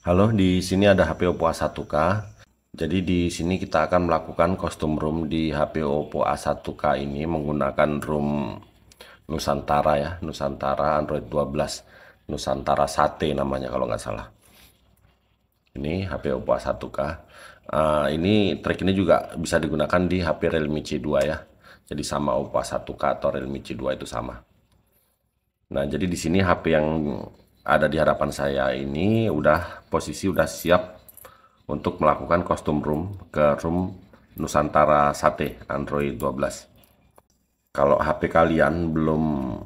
Halo, di sini ada HP Oppo A1K. Jadi di sini kita akan melakukan custom ROM di HP Oppo A1K ini menggunakan ROM Nusantara ya, Nusantara Android 12, Nusantara Sate namanya kalau nggak salah. Ini HP Oppo A1K. Ini track ini juga bisa digunakan di HP Realme C2 ya. Jadi sama Oppo A1K atau Realme C2 itu sama. Nah, jadi di sini HP yang ada di hadapan saya ini posisi udah siap untuk melakukan custom room ke room Nusantara Sate Android 12. Kalau HP kalian belum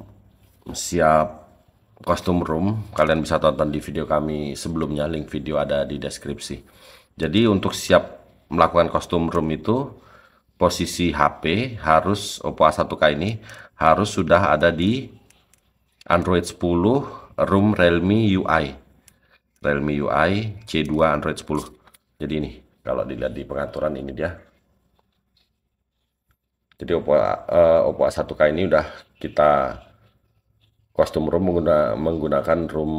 siap custom room, kalian bisa tonton di video kami sebelumnya, link video ada di deskripsi. Jadi untuk siap melakukan custom room itu, posisi HP harus Oppo A1K ini harus sudah ada di Android 10 room Realme UI. Realme UI C2 Android 10. Jadi ini kalau dilihat di pengaturan ini dia. Jadi Oppo A1K ini udah kita custom ROM menggunakan ROM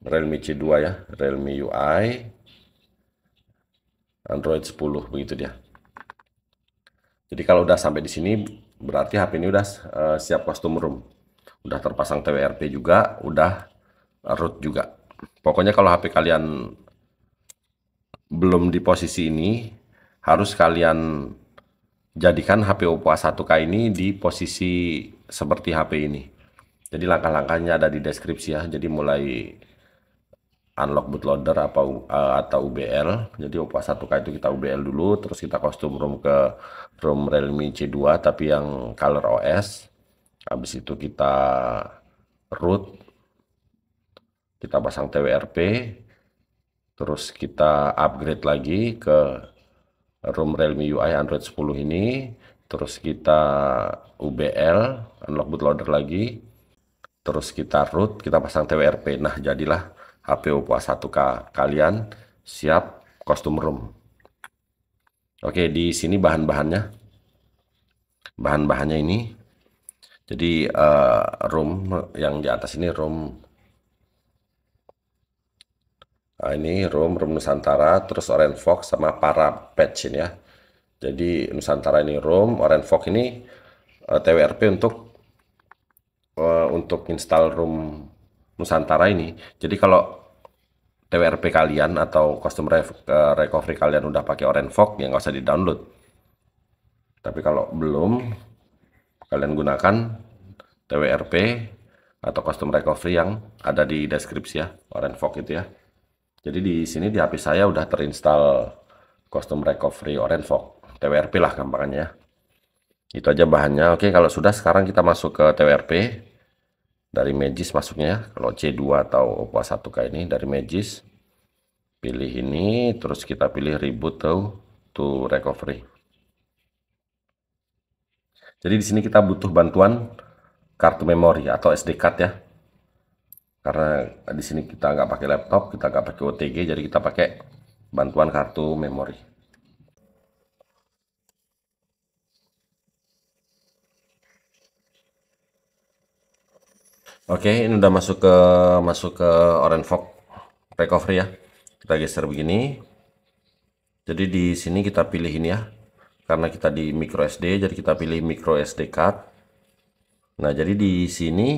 Realme C2 ya, Realme UI Android 10 begitu dia. Jadi kalau udah sampai di sini berarti HP ini udah siap custom ROM. Udah terpasang TWRP juga, udah root juga. Pokoknya kalau HP kalian belum di posisi ini, harus kalian jadikan HP Oppo A1K ini di posisi seperti HP ini. Jadi langkah-langkahnya ada di deskripsi ya. Jadi mulai unlock bootloader atau UBL. Jadi Oppo A1K itu kita UBL dulu, terus kita custom ROM ke ROM Realme C2 tapi yang color OS. Habis itu kita root, kita pasang TWRP, terus kita upgrade lagi ke ROM Realme UI Android 10 ini, terus kita UBL, unlock bootloader lagi, terus kita root, kita pasang TWRP. Nah, jadilah HP Oppo A1K kalian siap custom ROM. Oke, di sini bahan-bahannya ini. Jadi ROM yang di atas ini ROM. Nah, ini ROM Nusantara, terus Orange Fox sama para patch ini ya. Jadi Nusantara ini ROM, Orange Fox ini TWRP untuk install ROM Nusantara ini. Jadi kalau TWRP kalian atau custom recovery kalian udah pakai Orange Fox ya nggak usah di-download. Tapi kalau belum, kalian gunakan TWRP atau custom recovery yang ada di deskripsi ya, Orange Fox itu ya. Jadi di sini di HP saya udah terinstall custom recovery Orange Fox, TWRP lah gampangannya ya. Itu aja bahannya. Oke, kalau sudah sekarang kita masuk ke TWRP. Dari Magis masuknya ya. Kalau C2 atau Oppo A1K ini dari Magis. Pilih ini, terus kita pilih reboot to recovery. Jadi di sini kita butuh bantuan kartu memori atau SD card ya. Karena di sini kita nggak pakai laptop, kita nggak pakai OTG, jadi kita pakai bantuan kartu memori. Oke, ini udah masuk ke Orange Fox recovery ya. Kita geser begini. Jadi di sini kita pilih ini ya. Karena kita di micro SD, jadi kita pilih micro SD card. Nah, jadi di sini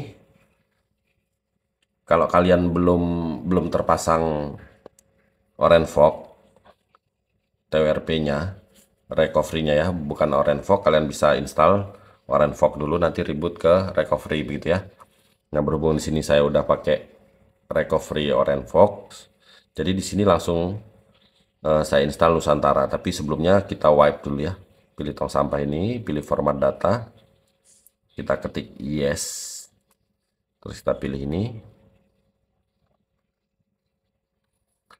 kalau kalian belum terpasang Orange Fox TWRP-nya, recovery-nya ya, bukan Orange Fox, kalian bisa install Orange Fox dulu, nanti reboot ke recovery begitu ya. Nah, berhubung di sini saya udah pakai recovery Orange Fox, jadi di sini langsung saya install Nusantara. Tapi sebelumnya kita wipe dulu ya. Pilih tong sampah ini, pilih format data, kita ketik yes, terus kita pilih ini.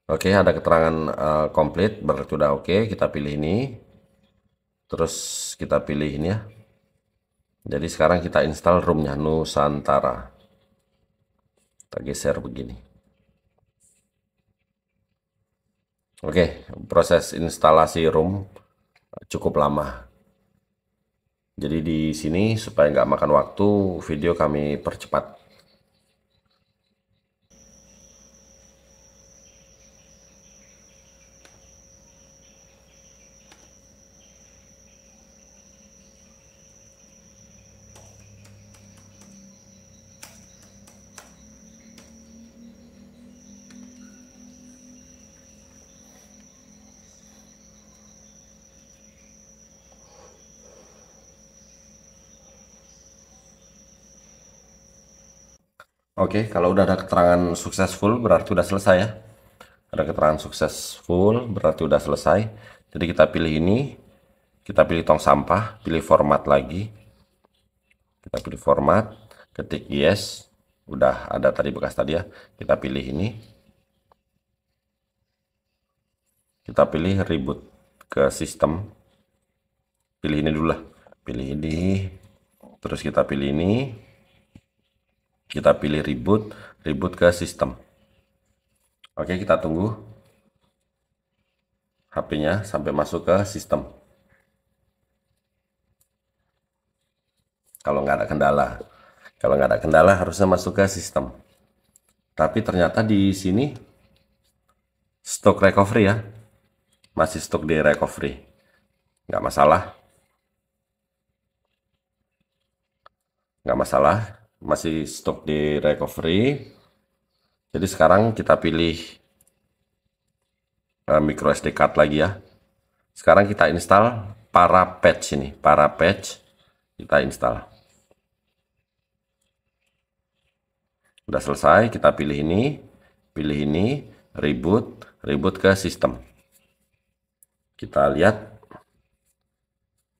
Oke, ada keterangan komplit, berarti udah oke. Kita pilih ini, terus kita pilih ini ya. Jadi sekarang kita install ROM-nya Nusantara. Kita geser begini. Oke, proses instalasi ROM cukup lama. Jadi di sini supaya nggak makan waktu, video kami percepat. Oke, kalau udah ada keterangan successful berarti udah selesai ya. Ada keterangan successful berarti udah selesai. Jadi kita pilih ini, kita pilih tong sampah, pilih format lagi. Kita pilih format, ketik yes. Udah ada tadi bekas tadi ya. Kita pilih ini. Kita pilih reboot ke sistem. Pilih ini dulu lah. Pilih ini. Terus kita pilih ini. Kita pilih reboot, reboot ke sistem. Oke, kita tunggu HP-nya sampai masuk ke sistem. Kalau nggak ada kendala. Kalau nggak ada kendala harusnya masuk ke sistem. Tapi ternyata di sini stok recovery ya. Masih stok di recovery. Nggak masalah. Nggak masalah. Masih stok di recovery. Jadi sekarang kita pilih micro SD card lagi ya. Sekarang kita install para patch ini. Para patch kita install. Udah selesai, kita pilih ini, reboot, reboot ke sistem. Kita lihat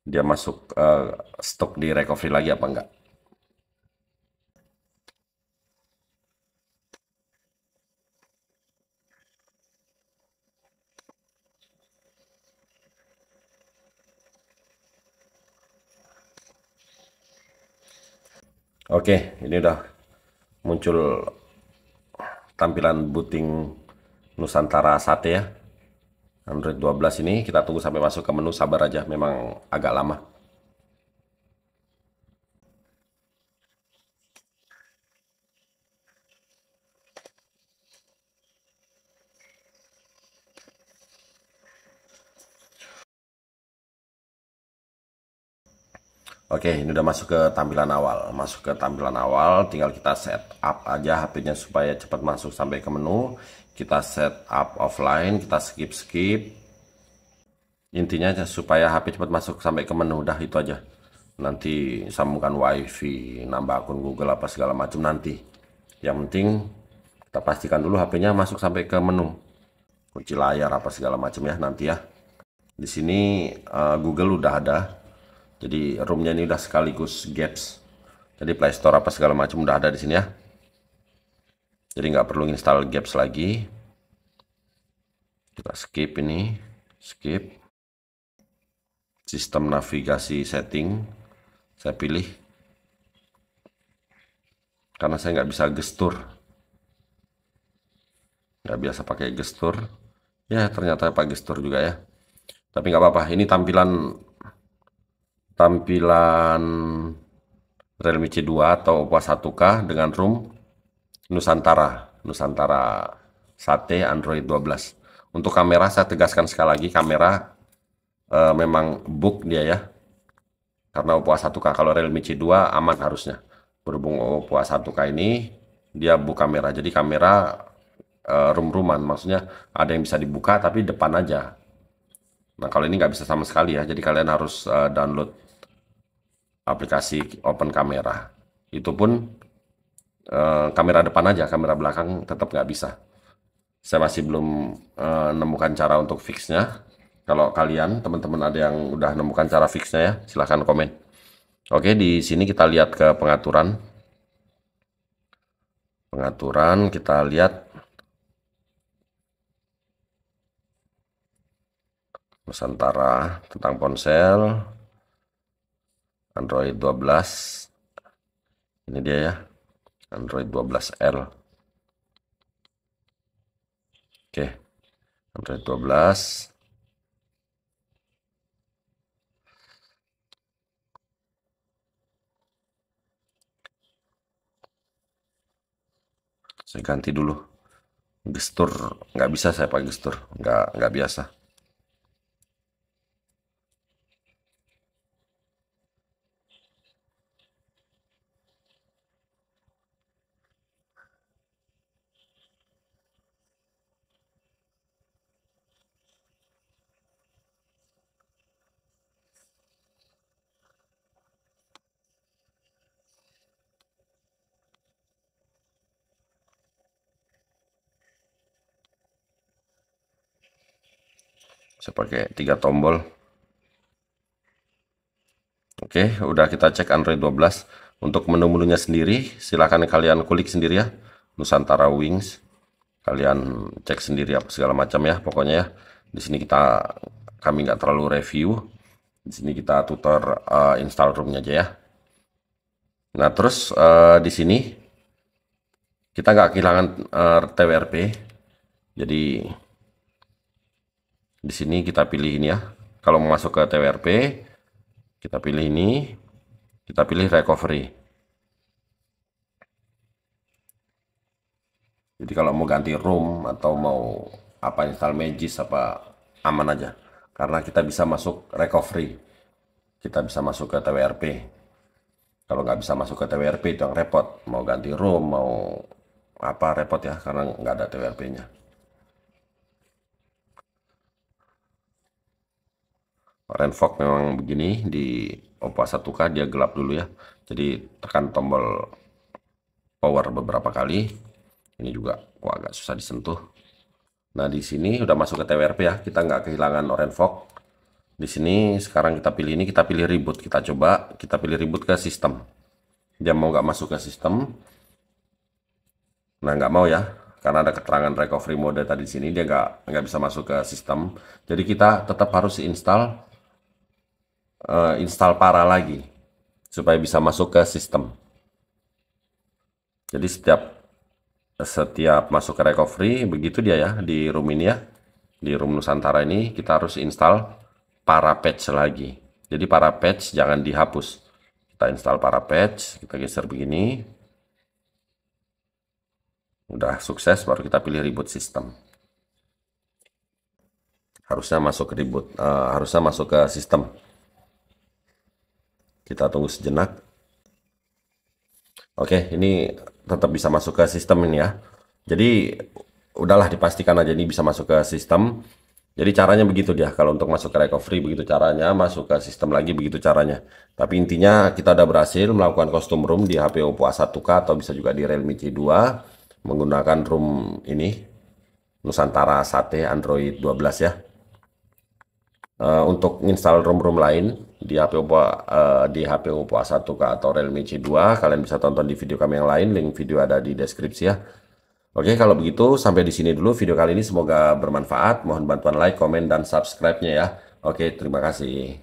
dia masuk stok di recovery lagi apa enggak. Oke, ini udah muncul tampilan booting Nusantara Sate ya. Android 12 ini kita tunggu sampai masuk ke menu, sabar aja, memang agak lama. Oke, ini udah masuk ke tampilan awal. Masuk ke tampilan awal, tinggal kita setup aja HP-nya supaya cepat masuk sampai ke menu. Kita setup offline, kita skip. Intinya supaya HP cepat masuk sampai ke menu, udah itu aja. Nanti sambungkan WiFi, nambah akun Google apa segala macam nanti. Yang penting kita pastikan dulu HP-nya masuk sampai ke menu. Kunci layar apa segala macam ya nanti ya. Di sini Google udah ada. Jadi roomnya ini udah sekaligus Gaps. Jadi Play Store apa segala macam udah ada di sini ya. Jadi nggak perlu install Gaps lagi. Kita skip ini, skip. Sistem navigasi setting, saya pilih. Karena saya nggak bisa gestur. Nggak biasa pakai gestur. Ya ternyata pakai gestur juga ya. Tapi nggak apa-apa. Ini tampilan Realme C2 atau Oppo A1K dengan ROM Nusantara Sate Android 12. Untuk kamera saya tegaskan sekali lagi, kamera memang book dia ya. Karena Oppo A1K, kalau Realme C2 aman harusnya. Berhubung Oppo A1K ini dia book kamera. Jadi kamera room-rooman, maksudnya ada yang bisa dibuka tapi depan aja. Nah kalau ini nggak bisa sama sekali ya. Jadi kalian harus download aplikasi Open Camera. Itu pun kamera depan aja, kamera belakang tetap nggak bisa. Saya masih belum nemukan cara untuk fixnya. Kalau kalian, teman-teman ada yang udah nemukan cara fixnya ya, silahkan komen. Oke, di sini kita lihat ke pengaturan. Pengaturan, kita lihat Nusantara tentang ponsel. Android 12. Ini dia ya, Android 12L. Oke, Android 12. Saya ganti dulu. Gestur nggak bisa saya pakai gestur, nggak biasa. Saya pakai 3 tombol. Oke, udah kita cek Android 12. Untuk menu-menunya sendiri, silahkan kalian kulik sendiri ya. Nusantara Wings. Kalian cek sendiri apa segala macam ya, pokoknya ya. Di sini kami nggak terlalu review. Di sini kita tutor install roomnya aja ya. Nah, terus di sini kita nggak kehilangan TWRP. Jadi di sini kita pilih ini ya. Kalau mau masuk ke TWRP, kita pilih ini. Kita pilih recovery. Jadi kalau mau ganti room atau mau apa install Magis apa aman aja. Karena kita bisa masuk recovery. Kita bisa masuk ke TWRP. Kalau nggak bisa masuk ke TWRP itu yang repot. Mau ganti room, mau apa repot ya, karena nggak ada TWRP-nya. Renfog memang begini di Oppo A1K dia gelap dulu ya. Jadi tekan tombol power beberapa kali. Ini juga agak susah disentuh. Nah, di sini udah masuk ke TWRP ya. Kita nggak kehilangan Orange Fog. Di sini sekarang kita pilih ini, kita pilih reboot. Kita coba, kita pilih reboot ke sistem. Dia mau nggak masuk ke sistem. Nah, nggak mau ya. Karena ada keterangan recovery mode tadi di sini, dia nggak bisa masuk ke sistem. Jadi kita tetap harus install para lagi supaya bisa masuk ke sistem. Jadi setiap masuk ke recovery begitu dia ya di room ini ya, di room Nusantara ini kita harus install para patch lagi. Jadi para patch jangan dihapus, kita install para patch, kita geser begini. Udah sukses, baru kita pilih reboot sistem. Harusnya masuk ke reboot, harusnya masuk ke sistem. Kita tunggu sejenak. Oke, ini tetap bisa masuk ke sistem ini ya. Jadi udahlah dipastikan aja ini bisa masuk ke sistem. Jadi caranya begitu dia. Kalau untuk masuk ke recovery begitu caranya, masuk ke sistem lagi begitu caranya. Tapi intinya kita udah berhasil melakukan custom room di HP Oppo A1K atau bisa juga di Realme C2 menggunakan room ini Nusantara Sate Android 12 ya. Untuk install ROM-ROM lain di HP Oppo A1K atau Realme C2, kalian bisa tonton di video kami yang lain, link video ada di deskripsi ya. Oke, kalau begitu sampai di sini dulu video kali ini, semoga bermanfaat. Mohon bantuan like, komen, dan subscribe-nya ya. Oke, terima kasih.